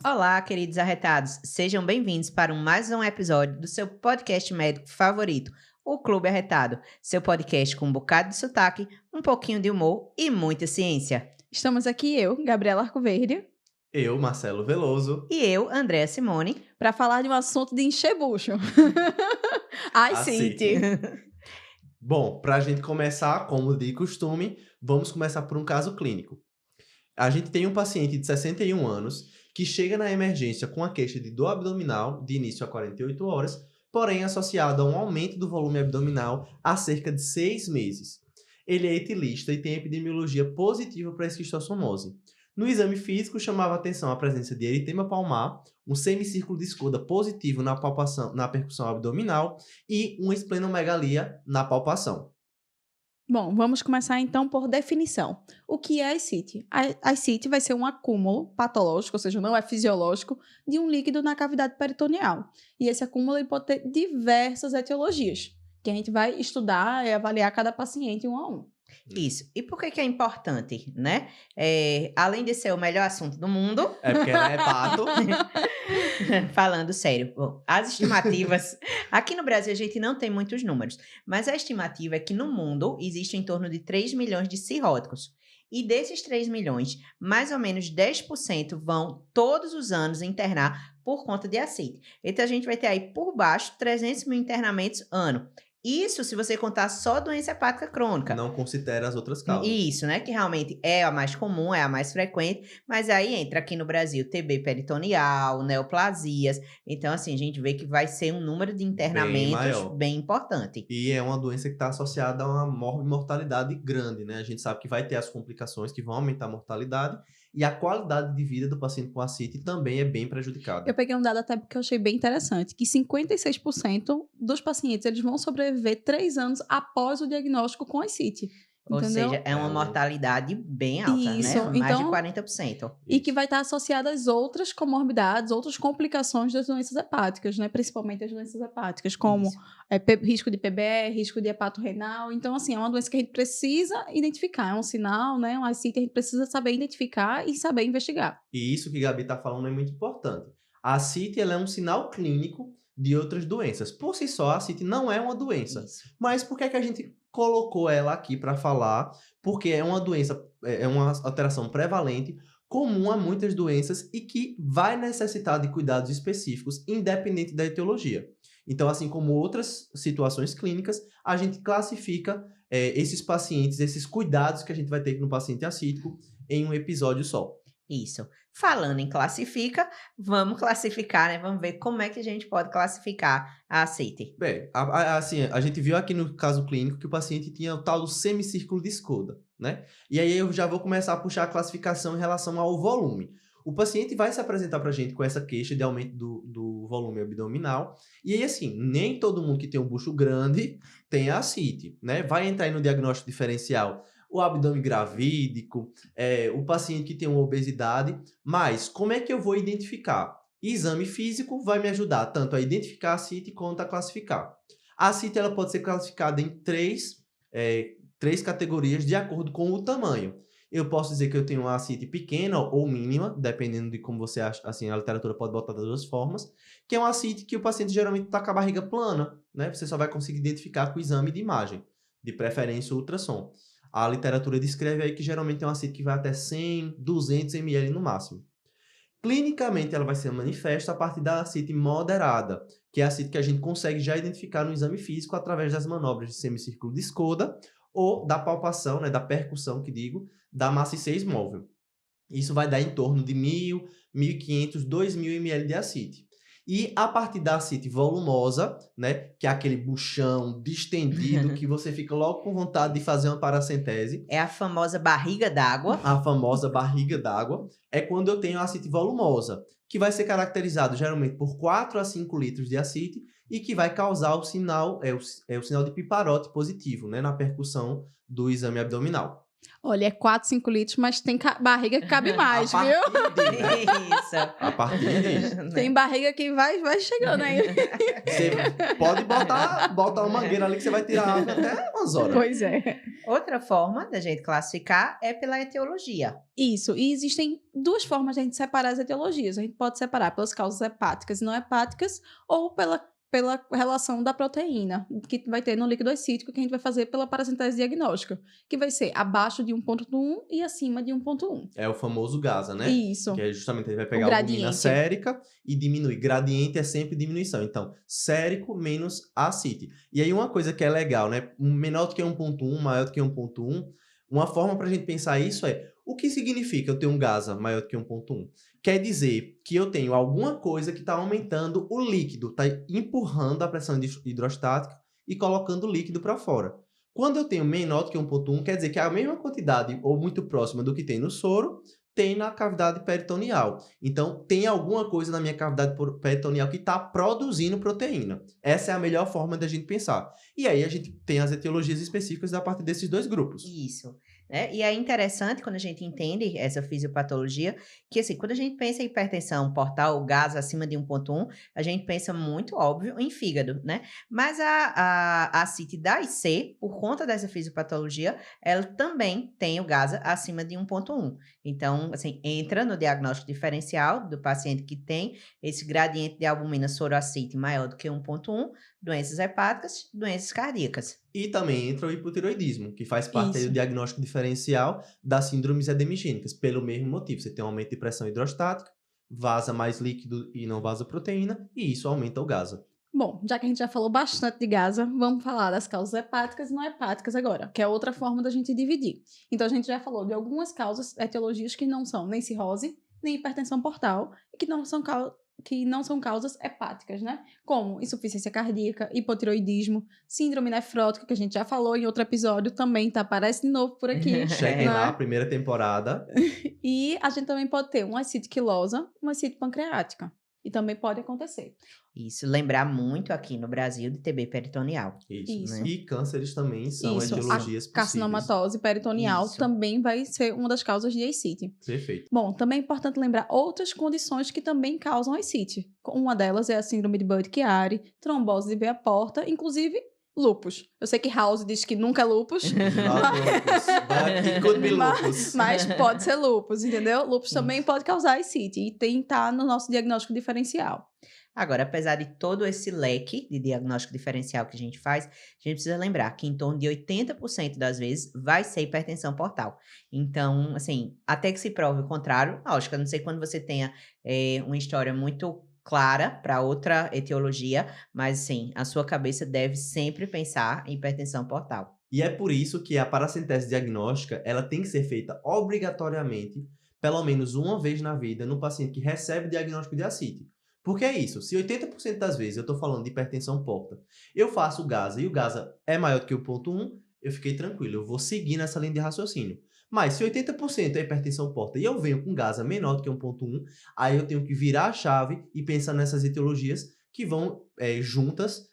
Olá, queridos arretados. Sejam bem-vindos para mais um episódio do seu podcast médico favorito, o Clube Arretado. Seu podcast com um bocado de sotaque, um pouquinho de humor e muita ciência. Estamos aqui eu, Gabriela Arcoverde, Eu, Marcelo Veloso. E eu, Andréa Simone. para falar de um assunto de encher bucho. Ai, Aceite. City. Bom, para a gente começar, como de costume, vamos começar por um caso clínico. A gente tem um paciente de 61 anos que chega na emergência com a queixa de dor abdominal de início a 48 horas, porém associado a um aumento do volume abdominal há cerca de 6 meses. Ele é etilista e tem epidemiologia positiva para esquistossomose. No exame físico, chamava atenção a presença de eritema palmar, um semicírculo de Skoda positivo na palpação, na percussão abdominal e uma esplenomegalia na palpação. Bom, vamos começar então por definição. O que é ascite? A ascite vai ser um acúmulo patológico, ou seja, não é fisiológico, de um líquido na cavidade peritoneal. E esse acúmulo ele pode ter diversas etiologias, que a gente vai estudar e avaliar cada paciente um a um. Isso. E por que é importante, né? Além de ser o melhor assunto do mundo, É porque ela é pato. falando sério, bom, as estimativas... Aqui no Brasil a gente não tem muitos números, mas a estimativa é que no mundo existe em torno de 3 milhões de cirróticos. E desses 3 milhões, mais ou menos 10% vão todos os anos internar por conta de ascite. Então a gente vai ter aí por baixo 300 mil internamentos ano. Isso se você contar só doença hepática crônica. Não considera as outras causas. Isso, né? Que realmente é a mais comum, é a mais frequente, mas aí entra aqui no Brasil TB peritoneal, neoplasias. Então, assim, a gente vê que vai ser um número de internamentos maior. bem importante. E é uma doença que está associada a uma mortalidade grande, né? A gente sabe que vai ter as complicações que vão aumentar a mortalidade e a qualidade de vida do paciente com ascite também é bem prejudicada. Eu peguei um dado até porque eu achei bem interessante, que 56% dos pacientes eles vão sobreviver 3 anos após o diagnóstico com ascite. Ou Entendeu? seja, é uma mortalidade bem alta, Isso, né? Mais então- de 40%. E que vai estar associada às outras comorbidades, outras complicações das doenças hepáticas, né? Principalmente as doenças hepáticas, como Isso. risco de PBE, risco de hepato renal. Então, assim, é uma doença que a gente precisa identificar. É um sinal, né? Um ascite, a gente precisa saber identificar e saber investigar. E isso que Gabi está falando é muito importante. A ascite ela é um sinal clínico de outras doenças. Por si só, a ascite não é uma doença. Isso. Mas por que é que a gente colocou ela aqui para falar? Porque é uma doença, é uma alteração prevalente, comum a muitas doenças e que vai necessitar de cuidados específicos, independente da etiologia. Então, assim como outras situações clínicas, a gente classifica esses pacientes, esses cuidados que a gente vai ter no paciente ascítico em um episódio só. Isso. Falando em classifica, vamos classificar, né? Vamos ver como é que a gente pode classificar a ascite. Bem, assim, a gente viu aqui no caso clínico que o paciente tinha o tal do semicírculo de Skoda, né? E aí eu já vou começar a puxar a classificação em relação ao volume. O paciente vai se apresentar pra gente com essa queixa de aumento do volume abdominal. E aí, assim, nem todo mundo que tem um bucho grande tem ascite, né? Vai entrar aí no diagnóstico diferencial o abdômen gravídico, o paciente que tem uma obesidade. Mas como é que eu vou identificar? Exame físico vai me ajudar tanto a identificar a ascite quanto a classificar. A ascite ela pode ser classificada em três categorias de acordo com o tamanho. Eu posso dizer que eu tenho uma ascite pequena ou mínima, dependendo de como você acha, assim, a literatura pode botar das duas formas, que é uma ascite que o paciente geralmente está com a barriga plana, né? Você só vai conseguir identificar com o exame de imagem, de preferência o ultrassom. A literatura descreve aí que geralmente é uma ascite que vai até 100, 200 ml no máximo. Clinicamente, ela vai ser manifesta a partir da ascite moderada, que é a ascite que a gente consegue já identificar no exame físico através das manobras de semicírculo de Skoda ou da palpação, né, da percussão, que digo, da maciez móvel. Isso vai dar em torno de 1.000, 1.500, 2.000 ml de ascite. E a partir da ascite volumosa, né, que é aquele buchão distendido que você fica logo com vontade de fazer uma paracentese. É a famosa barriga d'água. A famosa barriga d'água é quando eu tenho a ascite volumosa, que vai ser caracterizado geralmente por 4 a 5 litros de ascite e que vai causar o sinal, o sinal de piparote positivo, né, na percussão do exame abdominal. Olha, é 4, 5 litros, mas tem barriga que cabe mais, A viu? partir de, né? Isso. A partir disso. Tem barriga que vai chegando aí. Você pode botar uma mangueira ali que você vai tirar água até umas horas. Pois é. Outra forma da gente classificar é pela etiologia. Isso, e existem 2 formas de a gente separar as etiologias. A gente pode separar pelas causas hepáticas e não hepáticas ou pela relação da proteína que vai ter no líquido ascítico, que a gente vai fazer pela paracentese diagnóstica, que vai ser abaixo de 1,1 e acima de 1,1. É o famoso GASA, né? Isso. Que é justamente, ele vai pegar O a albumina gradiente. sérica e diminuir. Gradiente é sempre diminuição. Então, sérico menos ascite. E aí, uma coisa que é legal, né? Menor do que 1,1, maior do que 1,1. Uma forma pra gente pensar isso é, o que significa eu ter um GASA maior do que 1,1? Quer dizer que eu tenho alguma coisa que está aumentando o líquido, está empurrando a pressão hidrostática e colocando o líquido para fora. Quando eu tenho menor do que 1,1, quer dizer que a mesma quantidade, ou muito próxima do que tem no soro, tem na cavidade peritoneal. Então, tem alguma coisa na minha cavidade peritoneal que está produzindo proteína. Essa é a melhor forma da gente pensar. E aí, a gente tem as etiologias específicas a partir desses 2 grupos. Isso. Né? E é interessante quando a gente entende essa fisiopatologia, que assim, quando a gente pensa em hipertensão portal, gás acima de 1,1, a gente pensa muito óbvio em fígado, né? Mas a CIT da IC, por conta dessa fisiopatologia, ela também tem o gás acima de 1,1. Então, assim, entra no diagnóstico diferencial do paciente que tem esse gradiente de albumina soroacite maior do que 1,1, doenças hepáticas, doenças cardíacas. E também entra o hipotiroidismo, que faz parte aí Isso. do diagnóstico diferencial das síndromes edemigênicas, pelo mesmo motivo. Você tem um aumento de pressão hidrostática, vaza mais líquido e não vaza proteína, e isso aumenta o GASA. Bom, já que a gente já falou bastante de GASA, vamos falar das causas hepáticas e não hepáticas agora, que é outra forma da gente dividir. Então, a gente já falou de algumas causas, etiologias que não são nem cirrose, nem hipertensão portal, e que não são causas hepáticas, né? Como insuficiência cardíaca, hipotiroidismo, síndrome nefrótica, que a gente já falou em outro episódio, também aparece de novo por aqui. Cheguem né? lá, primeira temporada. E a gente também pode ter uma ascite quilosa, uma ascite pancreática. E também pode acontecer. Isso, lembrar muito aqui no Brasil de TB peritoneal. Isso. Né? E cânceres também são Isso. etiologias A possíveis. carcinomatose peritoneal Isso. também vai ser uma das causas de ascite. Perfeito. Bom, também é importante lembrar outras condições que também causam ascite. Uma delas é a síndrome de Budd-Chiari, trombose de veia porta, inclusive lúpus. Eu sei que House diz que nunca é lúpus, Not lupus, but it could be lupus. mas pode ser lúpus, entendeu? Lúpus também pode causar ascite e tem que estar no nosso diagnóstico diferencial. Agora, apesar de todo esse leque de diagnóstico diferencial que a gente faz, a gente precisa lembrar que em torno de 80% das vezes vai ser hipertensão portal. Então, assim, até que se prove o contrário, lógico, a não ser quando você tenha uma história muito clara para outra etiologia, mas, assim, a sua cabeça deve sempre pensar em hipertensão portal. E é por isso que a paracentese diagnóstica, ela tem que ser feita obrigatoriamente, pelo menos uma vez na vida, no paciente que recebe diagnóstico de ascite. Porque é isso, se 80% das vezes eu estou falando de hipertensão porta, eu faço o GASA e o GASA é maior do que o 1,1, eu fiquei tranquilo, eu vou seguir nessa linha de raciocínio. Mas se 80% é hipertensão porta e eu venho com GASA menor do que 1,1, aí eu tenho que virar a chave e pensar nessas etiologias que vão juntas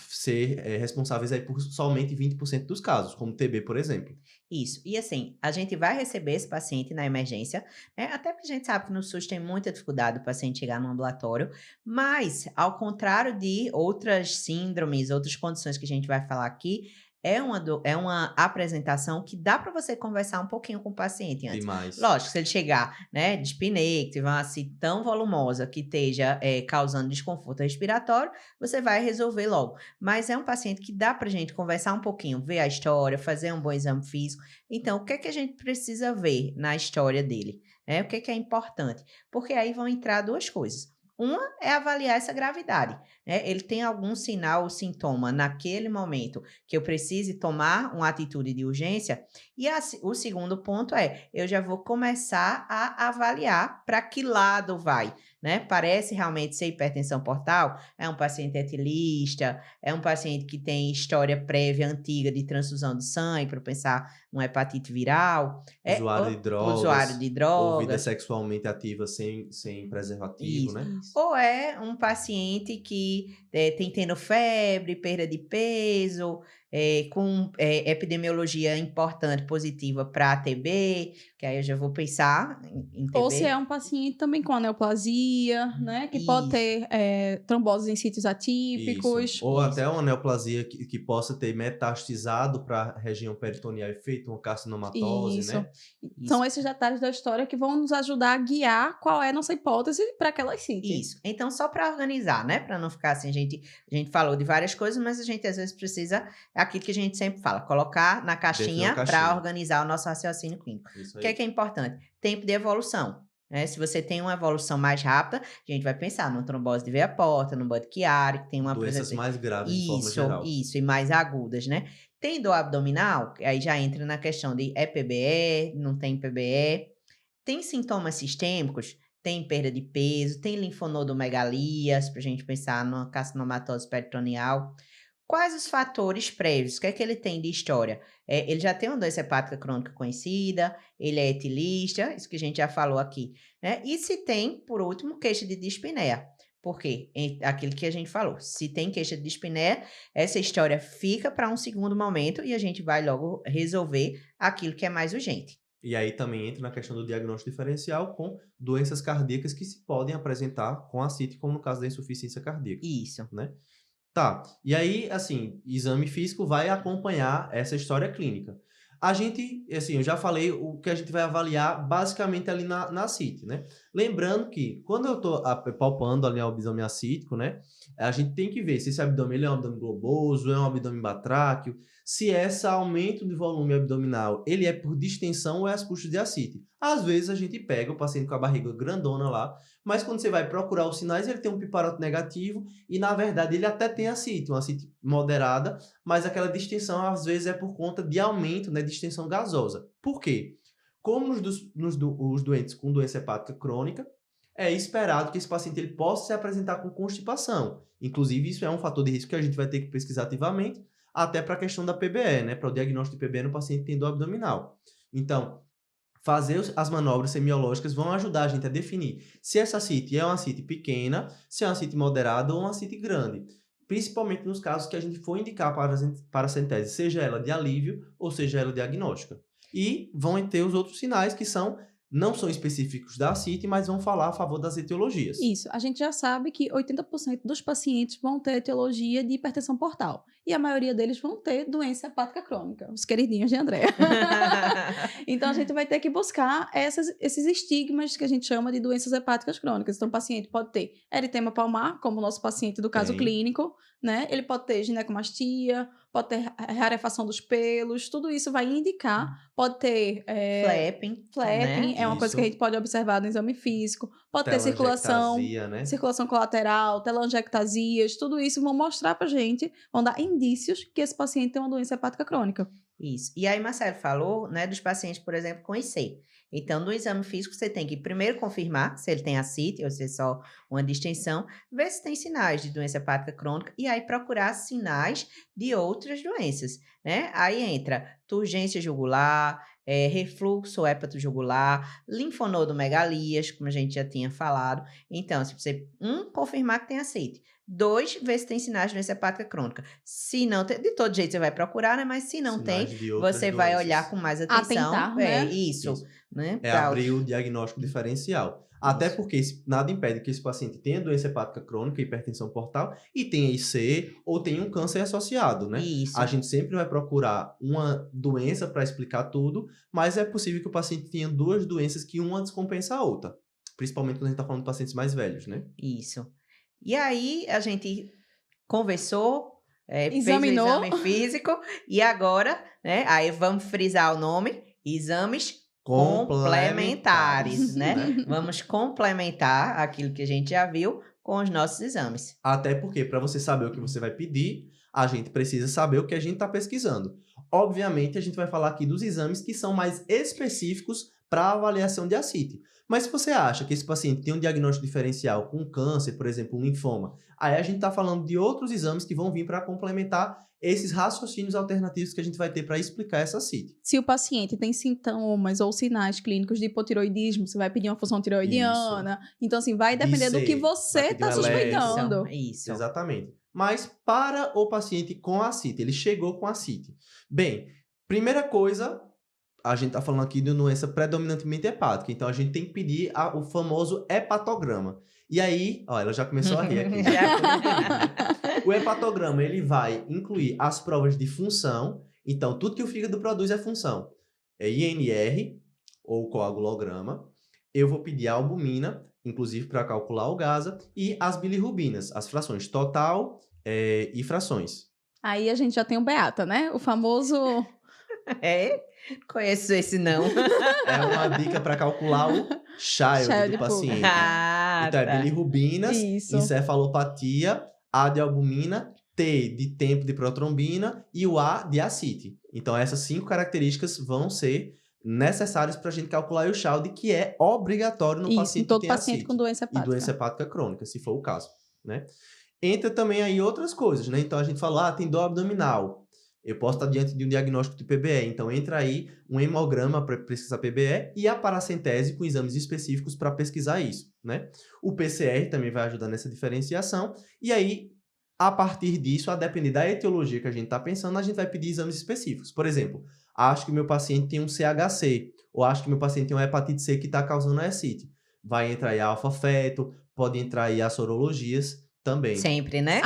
ser responsáveis aí por somente 20% dos casos, como TB, por exemplo. Isso. E assim, a gente vai receber esse paciente na emergência, né? Até porque a gente sabe que no SUS tem muita dificuldade o paciente chegar no ambulatório, mas, ao contrário de outras síndromes, outras condições que a gente vai falar aqui, é uma apresentação que dá para você conversar um pouquinho com o paciente antes. Demais. Lógico, se ele chegar, né, dispneia, que tiver uma ascite tão volumosa que esteja causando desconforto respiratório, você vai resolver logo. Mas é um paciente que dá pra gente conversar um pouquinho, ver a história, fazer um bom exame físico. Então, o que é que a gente precisa ver na história dele? O que é importante? Porque aí vão entrar 2 coisas. Uma é avaliar essa gravidade, né? Ele tem algum sinal ou sintoma naquele momento que eu precise tomar uma atitude de urgência. E o segundo ponto é, eu já vou começar a avaliar para que lado vai, né? Parece realmente ser hipertensão portal? É um paciente etilista? É um paciente que tem história prévia antiga de transfusão de sangue, para pensar uma hepatite viral? Usuário de drogas. Ou vida sexualmente ativa sem preservativo, Isso. né? Ou é um paciente que tem tendo febre, perda de peso, com epidemiologia importante, positiva para TB, que aí eu já vou pensar em TB. Ou se é um paciente também com aneoplasia, né? Que pode ter trombose em sítios atípicos. Isso. Ou até uma neoplasia que possa ter metastizado para a região peritoneal e feito uma carcinomatose, né? São esses detalhes da história que vão nos ajudar a guiar qual é a nossa hipótese para aquela CIT. Isso. Então, só para organizar, né? Para não ficar assim, a gente falou de várias coisas, mas a gente às vezes precisa, é aquilo que a gente sempre fala, colocar na caixinha para organizar o nosso raciocínio clínico. O que é importante? Tempo de evolução. Né? Se você tem uma evolução mais rápida, a gente vai pensar numa trombose de veia porta, no Budd Chiari, que tem uma doenças mais graves de forma geral. Isso, e mais agudas, né? Tem dor abdominal, aí já entra na questão de PBE, não tem PBE. Tem sintomas sistêmicos, tem perda de peso, tem linfonodomegalias, para a gente pensar numa carcinomatose peritoneal. Quais os fatores prévios? O que é que ele tem de história? Ele já tem uma doença hepática crônica conhecida, ele é etilista, isso que a gente já falou aqui, né? E se tem, por último, queixa de dispneia. Por quê? Aquilo que a gente falou. Se tem queixa de dispneia, essa história fica para um segundo momento e a gente vai logo resolver aquilo que é mais urgente. E aí também entra na questão do diagnóstico diferencial com doenças cardíacas que se podem apresentar com a CIT, como no caso da insuficiência cardíaca. Isso. Né? Tá. E aí, assim, exame físico vai acompanhar essa história clínica. A gente, assim, eu já falei o que a gente vai avaliar basicamente ali na CIT, né? Lembrando que quando eu tô palpando ali o abdômen acítico, né? A gente tem que ver se esse abdômen ele é um abdômen globoso, é um abdômen batráqueo, se esse aumento de volume abdominal ele é por distensão ou é as custas de ascite. Às vezes a gente pega o paciente com a barriga grandona lá, mas quando você vai procurar os sinais, ele tem um piparoto negativo e, na verdade, ele até tem ascite, uma ascite moderada, mas aquela distensão, às vezes, é por conta de aumento, né, de distensão gasosa. Por quê? Como os doentes com doença hepática crônica, é esperado que esse paciente ele possa se apresentar com constipação. Inclusive, isso é um fator de risco que a gente vai ter que pesquisar ativamente, até para a questão da PBE, né, para o diagnóstico de PBE no paciente que tem dor abdominal. Então, fazer as manobras semiológicas vão ajudar a gente a definir se essa ascite é uma ascite pequena, se é uma ascite moderada ou uma ascite grande. Principalmente nos casos que a gente for indicar para a centese, seja ela de alívio ou seja ela diagnóstica. E vão ter os outros sinais que não são específicos da ascite, mas vão falar a favor das etiologias. Isso. A gente já sabe que 80% dos pacientes vão ter etiologia de hipertensão portal. E a maioria deles vão ter doença hepática crônica, os queridinhos de André. Então, a gente vai ter que buscar esses estigmas que a gente chama de doenças hepáticas crônicas. Então, o paciente pode ter eritema palmar, como o nosso paciente do caso clínico, né? Ele pode ter ginecomastia, pode ter rarefação dos pelos, tudo isso vai indicar, pode ter flapping, né? É uma coisa que a gente pode observar no exame físico, pode ter circulação, né? circulação colateral, telangiectasias, tudo isso vão mostrar pra gente, vão dar indícios que esse paciente tem uma doença hepática crônica. Isso. E aí, Marcelo falou, né, dos pacientes, por exemplo, com IC. Então, no exame físico, você tem que primeiro confirmar se ele tem ascite ou se é só uma distensão, ver se tem sinais de doença hepática crônica e aí procurar sinais de outras doenças, né? Aí entra turgência jugular, refluxo hepatojugular, linfonodomegalias, como a gente já tinha falado. Então, se você, confirmar que tem ascite, 2, ver se tem sinais de doença hepática crônica. Se não tem, de todo jeito você vai procurar, né? Mas se não sinais tem, você vai olhar com mais atenção. Atentar, né? Isso. Né? É abrir o diagnóstico diferencial. Até porque nada impede que esse paciente tenha doença hepática crônica, hipertensão portal, e tenha IC ou tenha um câncer associado, né? Isso. A gente sempre vai procurar uma doença para explicar tudo, mas é possível que o paciente tenha 2 doenças que uma descompensa a outra. Principalmente quando a gente está falando de pacientes mais velhos, né? Isso. E aí, a gente conversou, examinou, fez o exame físico, e agora, né? Aí vamos frisar o nome, exames complementares, né? Vamos complementar aquilo que a gente já viu com os nossos exames. Até porque, para você saber o que você vai pedir, a gente precisa saber o que a gente está pesquisando. Obviamente, a gente vai falar aqui dos exames que são mais específicos para avaliação de ascite. Mas se você acha que esse paciente tem um diagnóstico diferencial com câncer, por exemplo, um linfoma, aí a gente está falando de outros exames que vão vir para complementar esses raciocínios alternativos que a gente vai ter para explicar essa ascite. Se o paciente tem sintomas ou sinais clínicos de hipotiroidismo, você vai pedir uma função tiroidiana. Isso. Então, assim, vai depender do que você está suspeitando. Isso. Exatamente. mas para o paciente com ascite. Ele chegou com ascite. Bem, primeira coisa, a gente está falando aqui de doença predominantemente hepática, então a gente tem que pedir o famoso hepatograma. E aí, ó, ela já começou a rir aqui. O hepatograma, ele vai incluir as provas de função, então tudo que o fígado produz é função. É INR, ou coagulograma. Eu vou pedir a albumina, inclusive para calcular o GASA, e as bilirrubinas, as frações total e frações. Aí a gente já tem o Beata, né? O famoso... Conheço esse não. É uma dica para calcular o child do paciente. Então, é bilirrubinas, encefalopatia, A de albumina, T de tempo de protrombina e o A de ascite. Então, essas 5 características vão ser necessárias para a gente calcular o child, que é obrigatório no paciente todo que tem paciente ascite com doença hepática. E doença hepática crônica, se for o caso, né? Entra também aí outras coisas, né? Então, a gente fala, tem dor abdominal. Eu posso estar diante de um diagnóstico de PBE. Então, entra aí um hemograma para pesquisar PBE e a paracentese com exames específicos para pesquisar isso, né? O PCR também vai ajudar nessa diferenciação. E aí, a partir disso, a depender da etiologia que a gente está pensando, a gente vai pedir exames específicos. Por exemplo, acho que meu paciente tem um CHC, ou acho que meu paciente tem uma hepatite C que está causando a ascite. Vai entrar aí a alfa-feto, pode entrar aí as sorologias também. Sempre, né?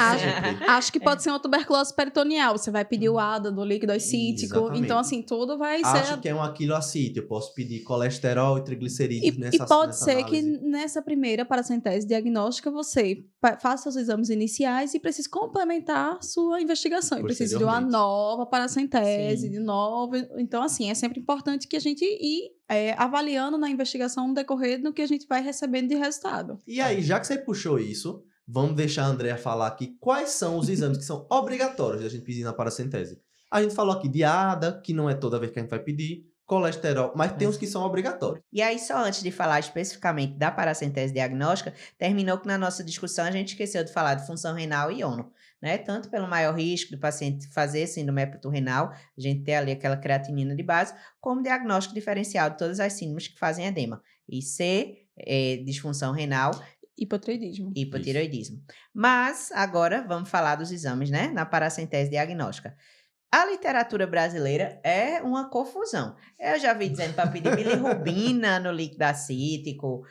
Acho que pode ser uma tuberculose peritoneal. Você vai pedir o ADA do líquido ascítico. Exatamente. Então, assim, tudo vai ser... Acho que é um aquiloacite. Eu posso pedir colesterol e triglicerídeos nessa E pode ser análise. que nessa primeira paracentese diagnóstica você faça os exames iniciais e precise complementar sua investigação. E precisa de uma nova paracentese, de novo. Então, assim, é sempre importante que a gente ir avaliando na investigação no decorrer do que a gente vai recebendo de resultado. E aí, já que você puxou isso... Vamos deixar a Andrea falar aqui quais são os exames que são obrigatórios de a gente pedir na paracentese. A gente falou aqui de ADA, que não é toda vez que a gente vai pedir, colesterol, mas tem uns que são obrigatórios. E aí, só antes de falar especificamente da paracentese diagnóstica, terminou que na nossa discussão a gente esqueceu de falar de função renal e ONO, né? Tanto pelo maior risco do paciente fazer síndrome hepatorenal, a gente ter ali aquela creatinina de base, como diagnóstico diferencial de todas as síndromes que fazem edema. IC, disfunção renal, hipotireoidismo. Mas agora vamos falar dos exames, né? Na paracentese diagnóstica. A literatura brasileira é uma confusão. Eu já vi dizendo para pedir bilirrubina no líquido acítico,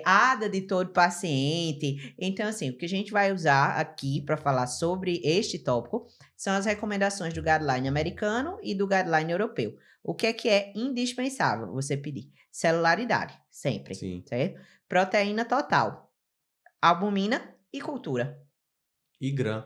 ADA de todo paciente. Então, assim, o que a gente vai usar aqui para falar sobre este tópico são as recomendações do guideline americano e do guideline europeu. O que é indispensável você pedir? Celularidade, sempre. Sim. Certo? Proteína total. Albumina e cultura. E GRAM.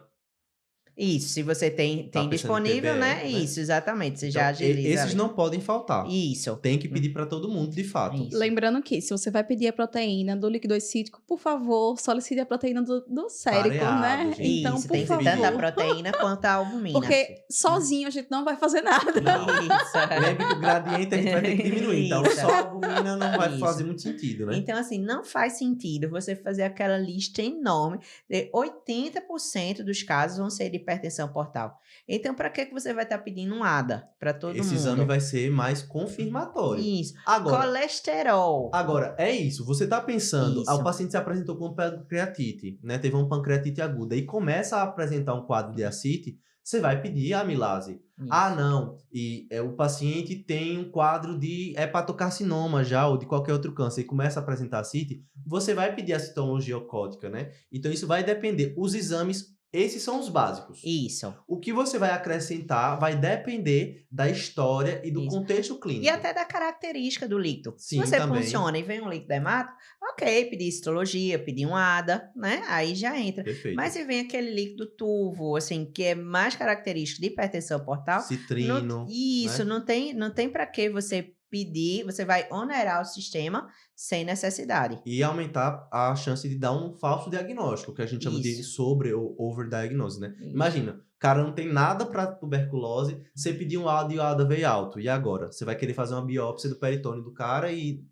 Isso, se você tem disponível, PBE, né? Isso, exatamente. Você então, já agiliza. Esses ali. não podem faltar. Isso. Tem que pedir para todo mundo, de fato. Isso. Lembrando que, se você vai pedir a proteína do líquido acítico, por favor, solicite a proteína do sérico, né? Gente. Então, Isso, por tem que favor. ser tanto a proteína quanto a albumina. Porque sozinho a gente não vai fazer nada. Isso. Lembre que o gradiente a gente vai ter que diminuir. Então, Isso. só a albumina não vai Isso. fazer muito sentido, né? Então, assim, não faz sentido você fazer aquela lista enorme. 80% dos casos vão ser de hipertensão portal. Então, para que você vai estar pedindo um ADA para todo mundo? Esse exame vai ser mais confirmatório. Isso. Agora, Colesterol. Agora, é isso. Você está pensando, Isso. o paciente se apresentou com pancreatite, né? Teve uma pancreatite aguda e começa a apresentar um quadro de ascite, você vai pedir a amilase. Isso. Ah, não. E o paciente tem um quadro de hepatocarcinoma já, ou de qualquer outro câncer, e começa a apresentar ascite, você vai pedir a citologia ocótica, né? Então, isso vai depender. Os exames, esses são os básicos. Isso. O que você vai acrescentar vai depender da história e do Isso. contexto clínico. E até da característica do líquido. Sim, Se você também. funciona e vem um líquido hemático, ok, pedir histologia, pedir um ADA, né? Aí já entra. Perfeito. Mas se vem aquele líquido turvo, assim, que é mais característico de hipertensão portal, Citrino. isso, né? não tem para que você pedir, você vai onerar o sistema sem necessidade. E aumentar a chance de dar um falso diagnóstico, que a gente chama de Isso. sobre ou overdiagnose, né? Isso. Imagina, o cara não tem nada para tuberculose, você pediu um ADA e o ADA veio alto. E agora? Você vai querer fazer uma biópsia do peritônio do cara e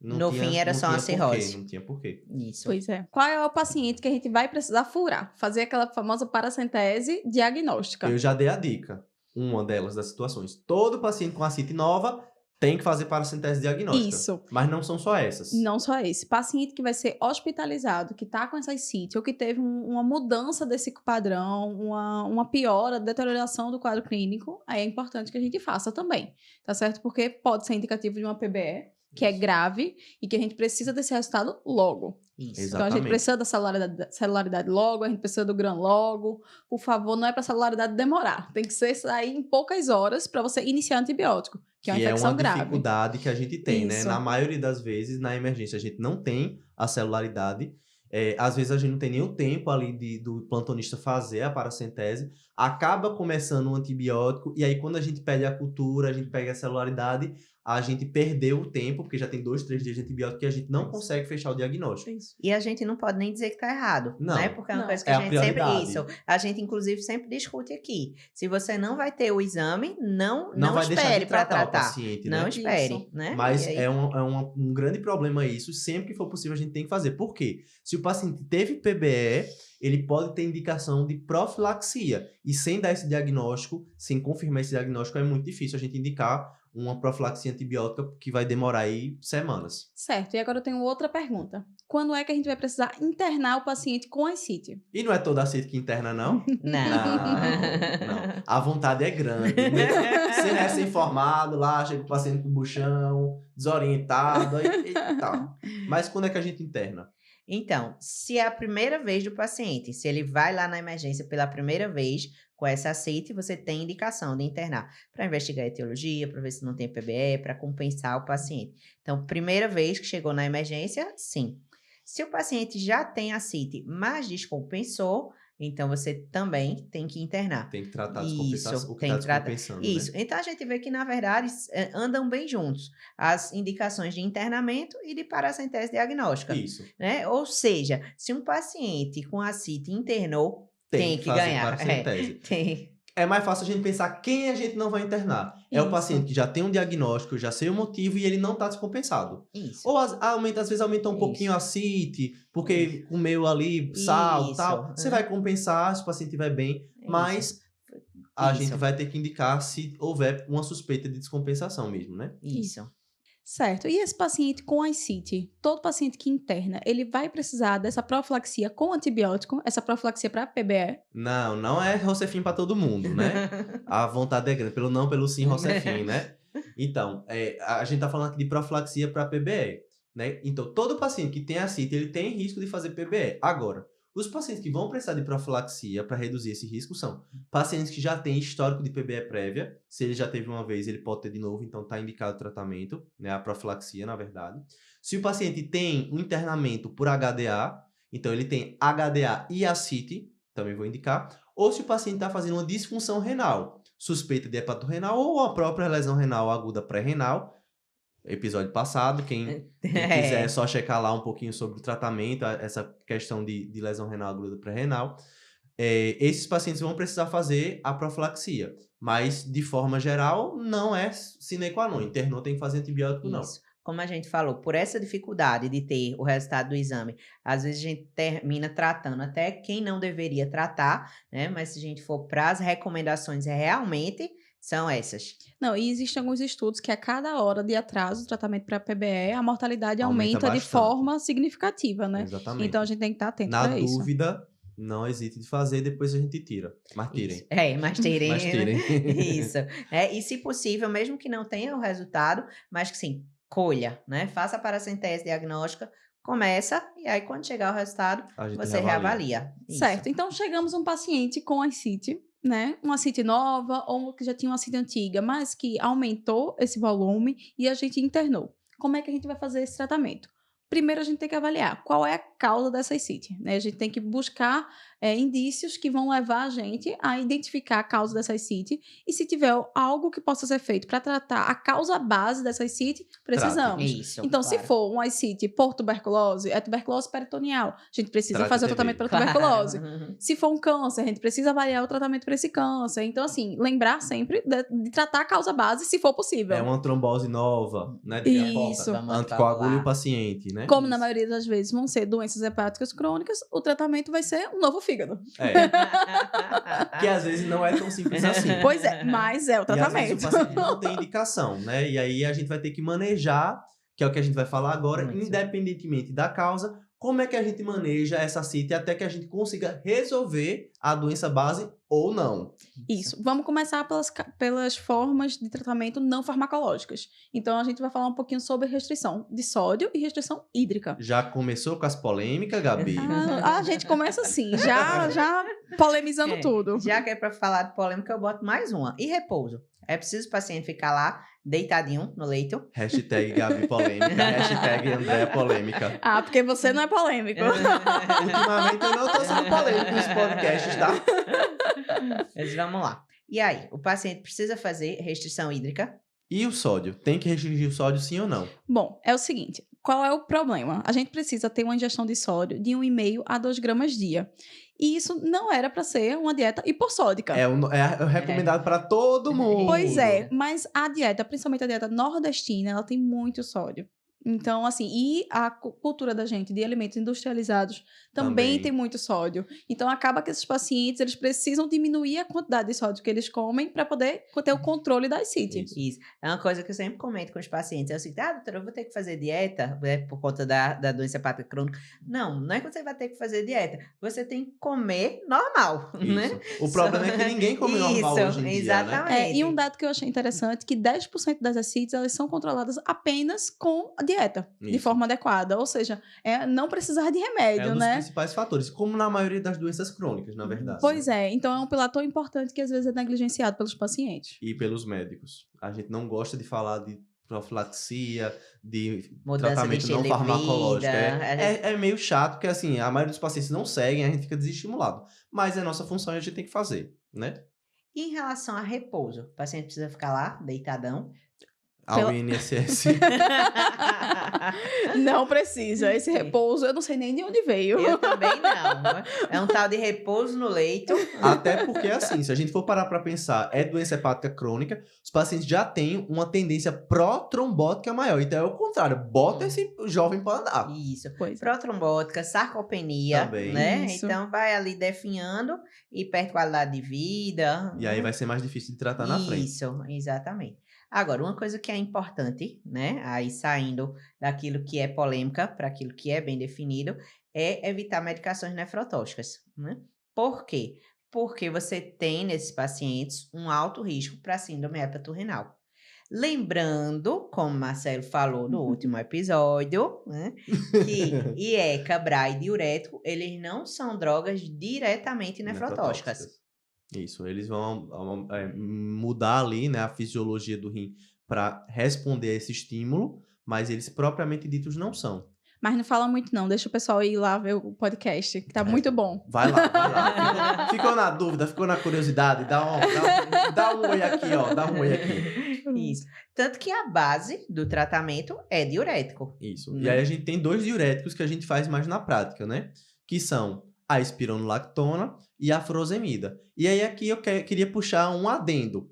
No fim era só uma cirrose. Não tinha porquê. Isso. Pois é. Qual é o paciente que a gente vai precisar furar? Fazer aquela famosa paracentese diagnóstica. Eu já dei a dica. Uma delas das situações. Todo paciente com ascite nova tem que fazer paracentese diagnóstica. Isso. Mas não são só essas. Não só esse. Paciente que vai ser hospitalizado, que está com essa ascite, ou que teve uma mudança desse padrão, uma piora, deterioração do quadro clínico, aí é importante que a gente faça também, tá certo? Porque pode ser indicativo de uma PBE, que é grave e que a gente precisa desse resultado logo. Isso. Exato. Então, a gente precisa da celularidade logo, a gente precisa do GRAM logo. Por favor, não é para a celularidade demorar. Tem que ser sair em poucas horas para você iniciar antibiótico, que é uma infecção grave. É uma dificuldade que a gente tem, né? Isso. Na maioria das vezes, na emergência, a gente não tem a celularidade. Às vezes, a gente não tem nem o tempo ali do plantonista fazer a paracentese. Acaba começando um antibiótico. E aí, quando a gente pede a cultura, a gente pega a celularidade, a gente perdeu o tempo, porque já tem 2, 3 dias de antibiótico e a gente não consegue fechar o diagnóstico. Isso. E a gente não pode nem dizer que tá errado, Não. né? Porque é uma Não. coisa que É a a gente sempre... prioridade. Isso. A gente, inclusive, sempre discute aqui. Se você não vai ter o exame, não Vai deixar espere de para tratar o tratar. paciente, Não né? espere, Isso. né? Mas E aí- é um grande problema isso. Sempre que for possível, a gente tem que fazer. Por quê? Se o paciente teve PBE, ele pode ter indicação de profilaxia. E sem dar esse diagnóstico, sem confirmar esse diagnóstico, é muito difícil a gente indicar uma profilaxia antibiótica que vai demorar aí semanas. Certo. E agora eu tenho outra pergunta. Quando é que a gente vai precisar internar o paciente com ascite? E não é toda aceita que interna, não? Não. A vontade é grande. Né? Ser recém-formado lá, chega o paciente com buchão, desorientado e tal. Mas quando é que a gente interna? Então, se é a primeira vez do paciente, se ele vai lá na emergência pela primeira vez com essa ascite, você tem indicação de internar para investigar a etiologia, para ver se não tem PBE, para compensar o paciente. Então, primeira vez que chegou na emergência, sim. Se o paciente já tem ascite, mas descompensou, então você também tem que internar. Tem que tratar a Isso, descompensação, o que tem está que tratar. descompensando, Isso. né? Então a gente vê que, na verdade, andam bem juntos as indicações de internamento e de paracentese diagnóstica. Isso. Né? Ou seja, se um paciente com ascite internou, tem que fazer ganhar. paracentese. Tem. É mais fácil a gente pensar quem a gente não vai internar. É o Isso. paciente que já tem um diagnóstico, já sei o motivo e ele não está descompensado. Isso. Ou às vezes aumenta um Isso. pouquinho a CIT, porque comeu ali sal e Isso. tal. Você É. vai compensar se o paciente estiver bem, mas a Isso. gente vai ter que indicar se houver uma suspeita de descompensação mesmo, né? Isso. Certo. E esse paciente com ascite, todo paciente que interna, ele vai precisar dessa profilaxia com antibiótico, essa profilaxia para PBE? Não é Rocefin para todo mundo, né? A vontade é grande, pelo sim Rocefin, né? Então, a gente tá falando aqui de profilaxia para PBE, né? Então, todo paciente que tem ascite, ele tem risco de fazer PBE. Agora, os pacientes que vão precisar de profilaxia para reduzir esse risco são pacientes que já têm histórico de PBE prévia. Se ele já teve uma vez, ele pode ter de novo, então está indicado o tratamento, né? A profilaxia, na verdade. Se o paciente tem um internamento por HDA, então ele tem HDA e ascite, também vou indicar. Ou se o paciente está fazendo uma disfunção renal, suspeita de hepatorrenal ou a própria lesão renal aguda pré-renal. Episódio passado, quem quiser é só checar lá um pouquinho sobre o tratamento, essa questão de lesão renal aguda pré-renal. Esses pacientes vão precisar fazer a profilaxia, mas de forma geral não é sine qua non. Internou tem que fazer antibiótico, não. Isso. Como a gente falou, por essa dificuldade de ter o resultado do exame, às vezes a gente termina tratando até quem não deveria tratar, né? Mas se a gente for para as recomendações, realmente são essas. Não, e existem alguns estudos que a cada hora de atraso do tratamento para PBE, a mortalidade Aumenta aumenta de bastante. forma significativa, né? Exatamente. Então a gente tem que estar atento Na para isso. dúvida, não hesite de fazer, depois a gente tira. Mas tirem. Isso. Mas tirem. Mas tirem. Isso. E se possível, mesmo que não tenha o resultado, mas que sim, colha, né? Faça a paracentese diagnóstica, começa, e aí quando chegar o resultado, A gente você reavalia. Isso. Certo. Então chegamos a um paciente com ascite, né? Uma ascite nova ou que já tinha uma ascite antiga, mas que aumentou esse volume e a gente internou. Como é que a gente vai fazer esse tratamento? Primeiro a gente tem que avaliar qual é a causa dessa ascite, né? A gente tem que buscar indícios que vão levar a gente a identificar a causa dessa ascite e se tiver algo que possa ser feito para tratar a causa base dessa ascite, precisamos. Isso, Então, claro. se for um ascite por tuberculose, é tuberculose peritoneal. A gente precisa Trate fazer o TB. tratamento para Claro. tuberculose. Se for um câncer, a gente precisa avaliar o tratamento para esse câncer. Então, assim, lembrar sempre de tratar a causa base, se for possível. É uma trombose nova, né? Isso. Vamos Anticoagule falar. o paciente, né? Como na Isso. maioria das vezes vão ser doenças hepáticas crônicas, o tratamento vai ser um novo filtro. fígado. Que às vezes não é tão simples assim. Pois é, mas é o E às vezes tratamento. o paciente não tem indicação, né? E aí a gente vai ter que manejar, que é o que a gente vai falar agora, Isso. independentemente da causa, como é que a gente maneja essa CIT até que a gente consiga resolver a doença base ou não. Isso. Vamos começar pelas formas de tratamento não farmacológicas. Então, a gente vai falar um pouquinho sobre restrição de sódio e restrição hídrica. Já começou com as polêmicas, Gabi? A gente começa assim, já polemizando tudo. Já que é para falar de polêmica, eu boto mais uma. E repouso? É preciso o paciente ficar lá, deitadinho no leito? Hashtag Gabi polêmica, hashtag André polêmica. Ah, porque você não é polêmico. Ultimamente eu não tô sendo polêmico nos podcasts, tá? Mas vamos lá. E aí, o paciente precisa fazer restrição hídrica? E o sódio? Tem que restringir o sódio sim ou não? Bom, é o seguinte, qual é o problema? A gente precisa ter uma ingestão de sódio de 1,5 a 2 gramas dia. E isso não era para ser uma dieta hipossódica. É o recomendado para todo mundo. Pois é, mas a dieta, principalmente a dieta nordestina, ela tem muito sódio. Então, assim, e a cultura da gente de alimentos industrializados também tem muito sódio. Então, acaba que esses pacientes, eles precisam diminuir a quantidade de sódio que eles comem para poder ter o controle da CIT. Isso. É uma coisa que eu sempre comento com os pacientes. É o seguinte, doutora, eu vou ter que fazer dieta por conta da doença hepática crônica. Não é que você vai ter que fazer dieta. Você tem que comer normal, né? O problema é que ninguém come normal hoje em dia, exatamente. né? E um dado que eu achei interessante, que 10% das CITs, elas são controladas apenas com a dieta, de forma adequada. Ou seja, não precisar de remédio, É um dos né? principais fatores, como na maioria das doenças crônicas, na verdade. Pois é, então é um pilar tão importante que às vezes é negligenciado pelos pacientes. E pelos médicos. A gente não gosta de falar de profilaxia, de Mudança tratamento de não estilo de farmacológico. vida. É meio chato, porque assim, a maioria dos pacientes não seguem, a gente fica desestimulado. Mas é nossa função e a gente tem que fazer, né? E em relação a repouso, o paciente precisa ficar lá, deitadão? Ao INSS. Não precisa. Esse repouso, eu não sei nem de onde veio. Eu também não. É um tal de repouso no leito. Até porque, assim, se a gente for parar para pensar, é doença hepática crônica, os pacientes já têm uma tendência pró-trombótica maior. Então é o contrário, bota esse jovem para andar. Isso. Pois é. Protrombótica, sarcopenia, Também. né? Isso. Então vai ali definhando e perde qualidade de vida. E aí vai ser mais difícil de tratar na frente. Isso, exatamente. Agora, uma coisa que é importante, né? Aí saindo daquilo que é polêmica para aquilo que é bem definido, é evitar medicações nefrotóxicas, né? Por quê? Porque você tem nesses pacientes um alto risco para síndrome hepatorenal. Lembrando, como Marcelo falou no último episódio, né, que IECA, BRA e diurético, eles não são drogas diretamente nefrotóxicas. Isso, eles vão mudar ali, né, a fisiologia do rim para responder a esse estímulo, mas eles propriamente ditos não são. Mas não fala muito não, deixa o pessoal ir lá ver o podcast, que tá muito bom. Vai lá. Ficou na dúvida, ficou na curiosidade, dá um oi aqui, ó, dá um oi aqui. Isso. Tanto que a base do tratamento é diurético. Isso. E aí a gente tem 2 diuréticos que a gente faz mais na prática, né? Que são a espironolactona e a furosemida. E aí aqui eu queria puxar um adendo.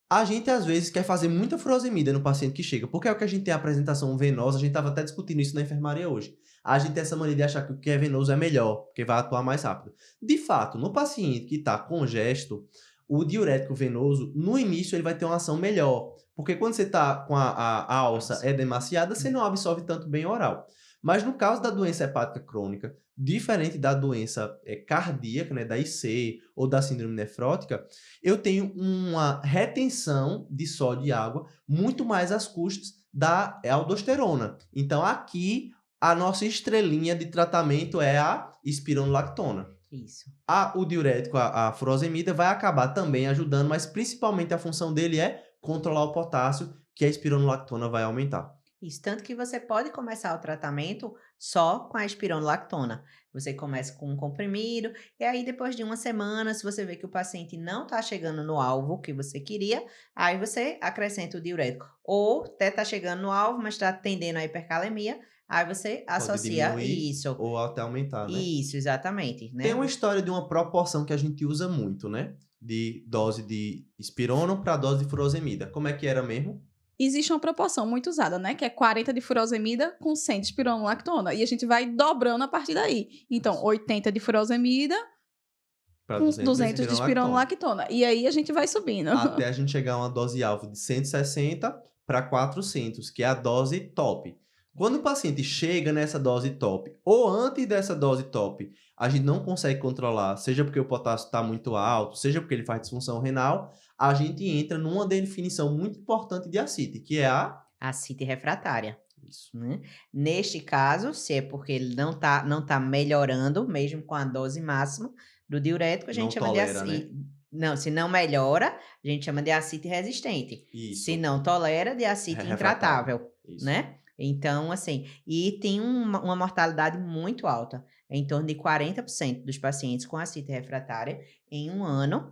A gente às vezes quer fazer muita furosemida no paciente que chega, porque é o que a gente tem a apresentação venosa, a gente estava até discutindo isso na enfermaria hoje. A gente tem essa mania de achar que o que é venoso é melhor, porque vai atuar mais rápido. De fato, no paciente que está congesto, o diurético venoso, no início ele vai ter uma ação melhor, porque quando você está com a alça edemaciada, você não absorve tanto bem oral. Mas no caso da doença hepática crônica, diferente da doença cardíaca, né, da IC ou da síndrome nefrótica, eu tenho uma retenção de sódio e água muito mais às custas da aldosterona. Então aqui a nossa estrelinha de tratamento é a espironolactona. Isso. O diurético, a furosemida, vai acabar também ajudando, mas principalmente a função dele é controlar o potássio, que a espironolactona vai aumentar. Isso, tanto que você pode começar o tratamento só com a espironolactona. Você começa com um comprimido, e aí depois de uma semana, se você vê que o paciente não está chegando no alvo que você queria, aí você acrescenta o diurético. Ou até está chegando no alvo, mas está tendendo à hipercalemia, aí você associa isso. Ou até aumentar, né? Isso, exatamente. Né? Tem uma história de uma proporção que a gente usa muito, né? De dose de espirono para dose de furosemida. Como é que era mesmo? Existe uma proporção muito usada, né? Que é 40 de furosemida com 100 de espironolactona. E a gente vai dobrando a partir daí. Então, 80 de furosemida Para Com 200 de espironolactona. E aí a gente vai subindo. Até a gente chegar a uma dose alvo de 160 para 400, que é a dose top. Quando o paciente chega nessa dose top, ou antes dessa dose top, a gente não consegue controlar, seja porque o potássio está muito alto, seja porque ele faz disfunção renal, a gente entra numa definição muito importante de ascite, que é a Ascite refratária. Isso. Né? Neste caso, se é porque ele não tá melhorando, mesmo com a dose máxima do diurético, a gente Não chama de tolera, ascite. Não, se não melhora, a gente chama de ascite resistente. Isso. Se não tolera, de ascite Refratário. intratável, Isso. né? Então, assim, e tem uma mortalidade muito alta, em torno de 40% dos pacientes com ascite refratária em um ano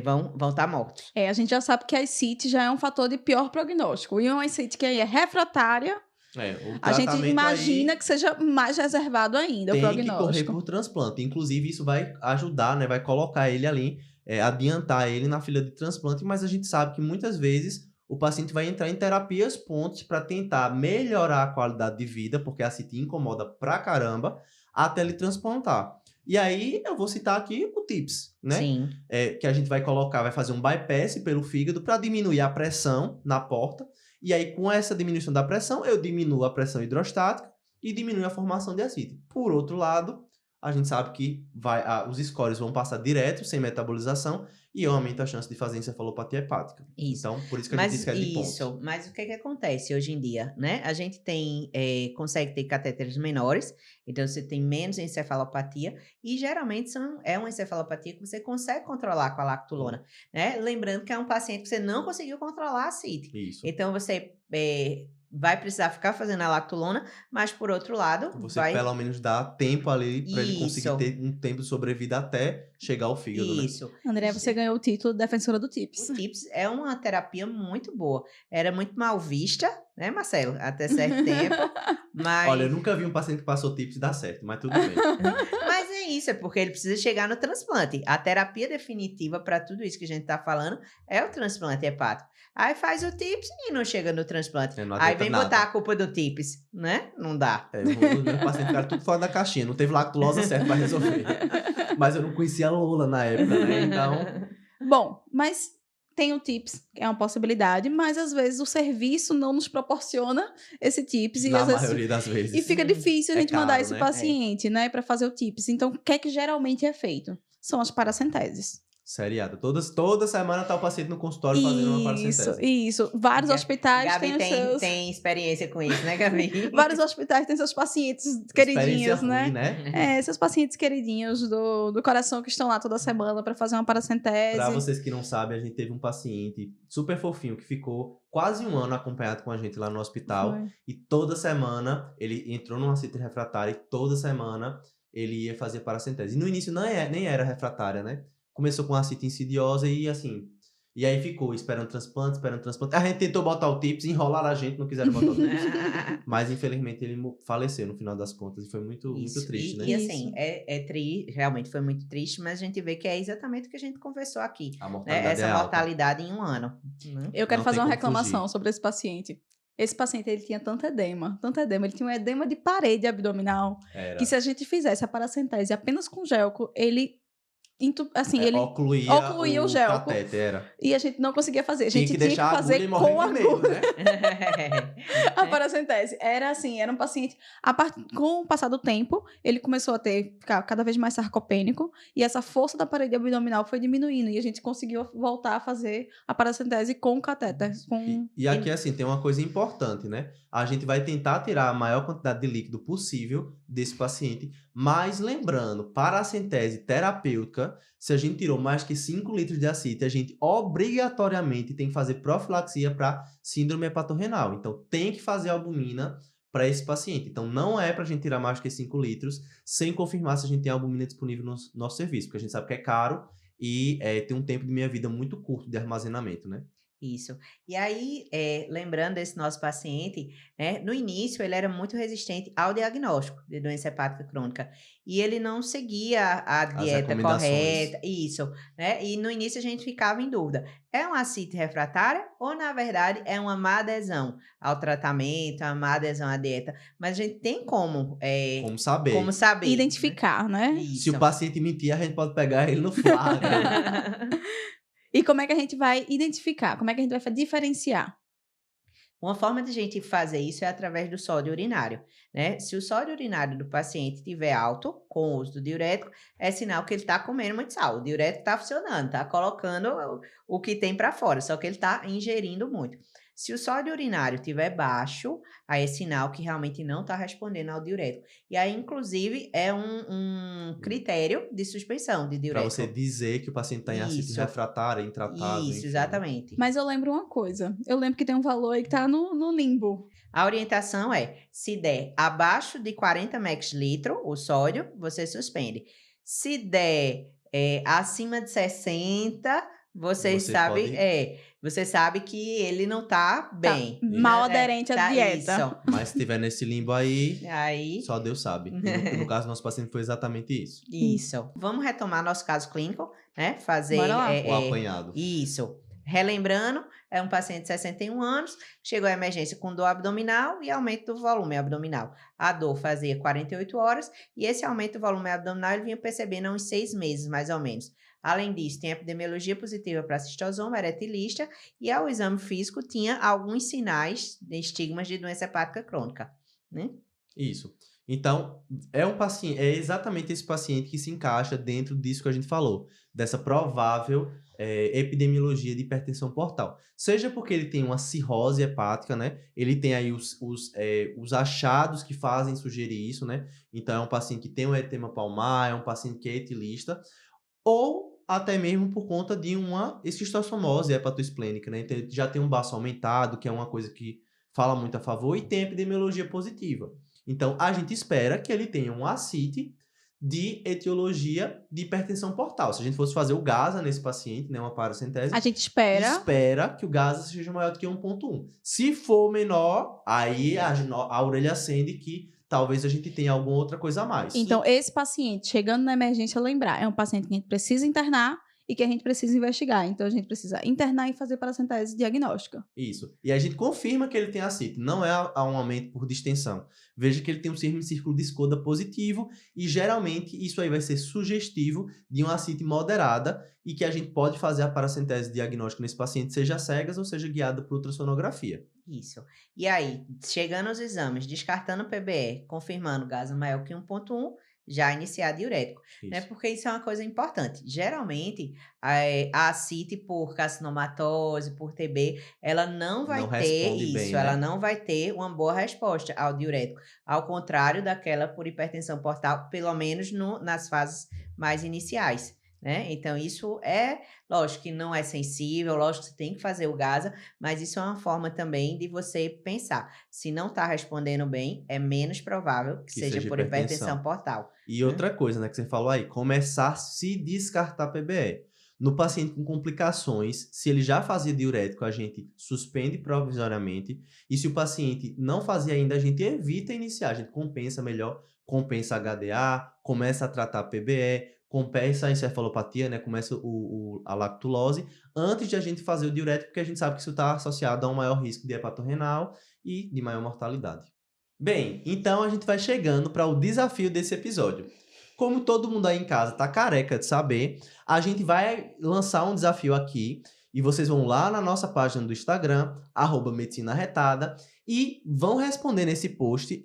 vão estar mortos. A gente já sabe que a ascite já é um fator de pior prognóstico. E uma ascite que é refratária, O a gente tratamento imagina aí que seja mais reservado ainda o tem que prognóstico. correr por transplante. Inclusive, isso vai ajudar, né? Vai colocar ele ali, adiantar ele na fila de transplante, mas a gente sabe que muitas vezes o paciente vai entrar em terapias pontes para tentar melhorar a qualidade de vida, porque a ascite incomoda pra caramba, até ele transplantar. E aí, eu vou citar aqui o TIPS, né? Sim. Que a gente vai fazer um bypass pelo fígado para diminuir a pressão na porta. E aí, com essa diminuição da pressão, eu diminuo a pressão hidrostática e diminuo a formação de ascite. Por outro lado, a gente sabe que os scores vão passar direto, sem metabolização, e aumenta a chance de fazer encefalopatia hepática. Isso. Então, por isso que a gente diz que é de pontos. Isso, mas o que acontece hoje em dia, né? A gente consegue ter catéteres menores, então você tem menos encefalopatia, e geralmente é uma encefalopatia que você consegue controlar com a lactulona, né? Lembrando que é um paciente que você não conseguiu controlar a ascite. Isso. Então, você vai precisar ficar fazendo a lactulona, mas por outro lado... Você pelo menos dá tempo ali para ele conseguir Isso. ter um tempo de sobrevida até chegar ao fígado, né? Isso. André, você ganhou o título de defensora do TIPS. O TIPS é uma terapia muito boa. Era muito mal vista, né, Marcelo? Até certo tempo, mas... Olha, eu nunca vi um paciente que passou TIPS dar certo, mas tudo bem. Mas é isso, é porque ele precisa chegar no transplante. A terapia definitiva para tudo isso que a gente tá falando é o transplante hepático. Aí faz o TIPS e não chega no transplante. Não Aí adianta vem nada. botar a culpa do TIPS, né? Não dá. O paciente ficar tudo fora da caixinha, não teve lactulose certo para resolver. Mas eu não conhecia a Lola na época, né? Então, Bom, mas tem o TIPS, que é uma possibilidade, mas às vezes o serviço não nos proporciona esse TIPS. E na às vezes maioria das vezes. E fica difícil a É gente mandar caro, esse né? paciente, né, para fazer o TIPS. Então, o que é que geralmente é feito? São as paracenteses. Seriado. Toda semana tá o paciente no consultório fazendo uma paracentese. Isso. Vários hospitais Gabi têm os seus... tem experiência com isso, né, Gabi? Vários hospitais têm seus pacientes queridinhos, Experiência né? ruim, né? Seus pacientes queridinhos do coração que estão lá toda semana para fazer uma paracentese. Pra vocês que não sabem, a gente teve um paciente super fofinho que ficou quase um ano acompanhado com a gente lá no hospital. Foi. E toda semana ele entrou numa ascite refratária e toda semana ele ia fazer paracentese. E no início nem era refratária, né? Começou com ascite insidiosa e assim... E aí ficou esperando transplante. A gente tentou botar o TIPS, enrolaram a gente, não quiseram botar o TIPS. Mas infelizmente ele faleceu no final das contas. E foi muito triste, né? E assim, realmente foi muito triste, mas a gente vê que é exatamente o que a gente conversou aqui. A Né? mortalidade Essa é alta. mortalidade em um ano. Né? Eu quero Não fazer tem uma como reclamação fugir. sobre esse paciente. Esse paciente, ele tinha tanto edema. Ele tinha um edema de parede abdominal, Era. que se a gente fizesse a paracentese apenas com gelco, ele ele ocluía o gelco. catéter, era. E a gente não conseguia fazer. A Tinha gente que tinha que deixar a fazer agulha e com morrer de medo, agulha. né? A paracentese. Era assim, era um paciente... Com o passar do tempo, ele começou a ficar cada vez mais sarcopênico, e essa força da parede abdominal foi diminuindo, e a gente conseguiu voltar a fazer a paracentese com o catéter. E aqui, assim, tem uma coisa importante, né? A gente vai tentar tirar a maior quantidade de líquido possível desse paciente, mas lembrando, paracentese terapêutica, se a gente tirou mais que 5 litros de ascite, a gente obrigatoriamente tem que fazer profilaxia para síndrome hepatorrenal. Então, tem que fazer albumina para esse paciente. Então, não é para a gente tirar mais que 5 litros, sem confirmar se a gente tem albumina disponível no nosso serviço, porque a gente sabe que é caro e tem um tempo de meia-vida muito curto de armazenamento, né? Isso. E aí, lembrando desse nosso paciente, né, no início ele era muito resistente ao diagnóstico de doença hepática crônica e ele não seguia a As dieta recomendações. correta, isso, né? E no início a gente ficava em dúvida, é uma ascite refratária ou na verdade é uma má adesão ao tratamento, uma má adesão à dieta? Mas a gente tem Como como saber? saber, né? Identificar, né? Se o Isso. paciente mentir, a gente pode pegar ele no flagra. E como é que a gente vai identificar? Como é que a gente vai diferenciar? Uma forma de a gente fazer isso é através do sódio urinário, né? Se o sódio urinário do paciente estiver alto, com o uso do diurético, é sinal que ele está comendo muito sal. O diurético está funcionando, está colocando o que tem para fora, só que ele está ingerindo muito. Se o sódio urinário estiver baixo, aí é sinal que realmente não está respondendo ao diurético. E aí, inclusive, é um critério de suspensão de Para você diurético. dizer que o paciente está em ascite Isso, refratária, intratável, isso, enfim, né? exatamente. Mas eu lembro uma coisa. Eu lembro que tem um valor aí que tá no limbo. A orientação é, se der abaixo de 40 ml o sódio, você suspende. Se der acima de 60, você Você sabe, pode- você sabe que ele não tá Tá bem. mal né? aderente à Tá, dieta. isso. Mas se tiver nesse limbo aí, Aí, só Deus sabe. E no caso do nosso paciente foi exatamente isso. isso. Vamos retomar nosso caso clínico, né? Fazer Bora lá. O apanhado. isso. Relembrando, é um paciente de 61 anos, chegou à emergência com dor abdominal e aumento do volume abdominal. A dor fazia 48 horas e esse aumento do volume abdominal ele vinha percebendo há uns 6 meses, mais ou menos. Além disso, tem epidemiologia positiva para cistosoma, eretilista e ao exame físico tinha alguns sinais de estigmas de doença hepática crônica, né? Isso. Então, é um paciente, é exatamente esse paciente que se encaixa dentro disso que a gente falou, dessa provável epidemiologia de hipertensão portal. Seja porque ele tem uma cirrose hepática, né? Ele tem aí os achados que fazem sugerir isso, né? Então, é um paciente que tem um edema palmar, é um paciente que é etilista, ou até mesmo por conta de uma esquistossomose hepatoesplênica, né? Então, ele já tem um baço aumentado, que é uma coisa que fala muito a favor, e tem epidemiologia positiva. Então, a gente espera que ele tenha um ascite de etiologia de hipertensão portal. Se a gente fosse fazer o GASA nesse paciente, né, uma paracentese, A gente espera. que o GASA seja maior do que 1,1. Se for menor, aí a orelha acende que talvez a gente tenha alguma outra coisa a mais. Então, esse paciente, chegando na emergência, lembrar, é um paciente que a gente precisa internar e que a gente precisa investigar. Então, a gente precisa internar e fazer paracentese diagnóstica. Isso. E a gente confirma que ele tem ascite. Não é um aumento por distensão. Veja que ele tem um semicírculo de Skoda positivo e geralmente isso aí vai ser sugestivo de uma ascite moderada e que a gente pode fazer a paracentese diagnóstica nesse paciente, seja cegas ou seja guiada por ultrassonografia. Isso. E aí, chegando aos exames, descartando o PBE, confirmando GASA maior que 1,1, já iniciar diurético, né? Isso. Porque isso é uma coisa importante. Geralmente, a ascite por carcinomatose, por TB, ela não vai Não ter responde isso, bem, ela né? não vai ter uma boa resposta ao diurético. Ao contrário daquela por hipertensão portal, pelo menos nas fases mais iniciais. Né? Então, isso é, lógico que não é sensível, lógico que você tem que fazer o GASA, mas isso é uma forma também de você pensar. Se não está respondendo bem, é menos provável que seja por hipertensão portal. E outra coisa, né, que você falou aí, começar a se descartar PBE. No paciente com complicações, se ele já fazia diurético, a gente suspende provisoriamente. E se o paciente não fazia ainda, a gente evita iniciar. A gente compensa melhor, compensa HDA, começa a tratar PBE, compensa a encefalopatia, né? Começa a lactulose, antes de a gente fazer o diurético, porque a gente sabe que isso está associado a um maior risco de hepatorrenal e de maior mortalidade. Bem, então a gente vai chegando para o desafio desse episódio. Como todo mundo aí em casa tá careca de saber, a gente vai lançar um desafio aqui e vocês vão lá na nossa página do Instagram, @medicinaarretada, e vão responder nesse post,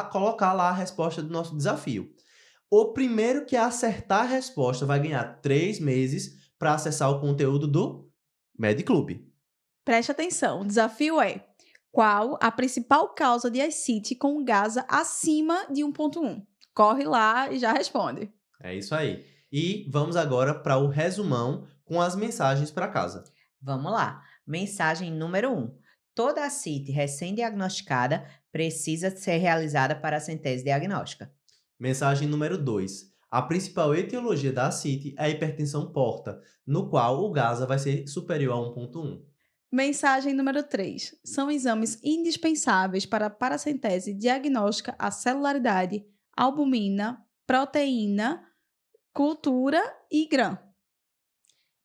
colocar lá a resposta do nosso desafio. O primeiro que acertar a resposta vai ganhar 3 meses para acessar o conteúdo do MedClub. Preste atenção, o desafio é: qual a principal causa de ascite com GASA acima de 1,1? Corre lá e já responde. É isso aí. E vamos agora para o resumão com as mensagens para casa. Vamos lá. Mensagem número 1. Toda ascite recém-diagnosticada precisa ser realizada para a paracentese diagnóstica. Mensagem número 2. A principal etiologia da ascite é a hipertensão porta, no qual o GASA vai ser superior a 1,1. Mensagem número 3. São exames indispensáveis para a paracentese diagnóstica à celularidade, albumina, proteína, cultura e GRAM.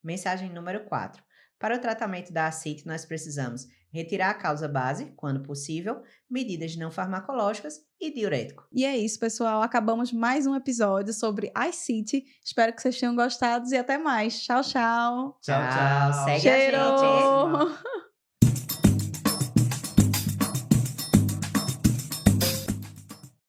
Mensagem número 4. Para o tratamento da ascite, nós precisamos retirar a causa base, quando possível, medidas não farmacológicas e diurético. E é isso, pessoal. Acabamos mais um episódio sobre ascite. Espero que vocês tenham gostado e até mais. Tchau, tchau. Tchau, tchau. Segue a gente. Cheiro!